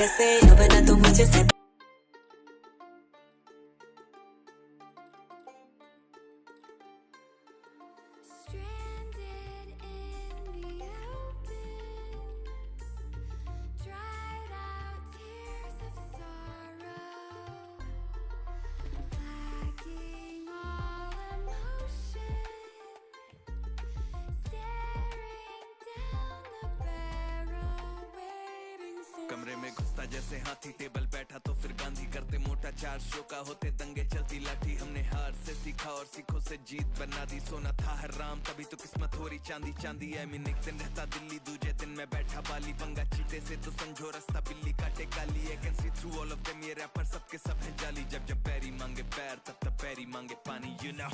ऐसे अब ना तो मुझे से कमरे में घुसता जैसे हाथी, टेबल बैठा तो फिर गांधी, करते मोटा चार शो का होते दंगे चलती लाठी। हमने हार से सीखा और सीखों से जीत बना दी, सोना था हराम तभी तो किस्मत हो रही चांदी चांदी। आई मीन एक दिन रहता दिल्ली, दूजे दिन में बैठा बाली, पंगा चीते से तो समझो रास्ता बिल्ली काटे काली। I can see through all of them, ये रैपर सबके सब है जाली। जब जब पैरी मांगे पैर तब तब पैरी मांगे पानी, you know।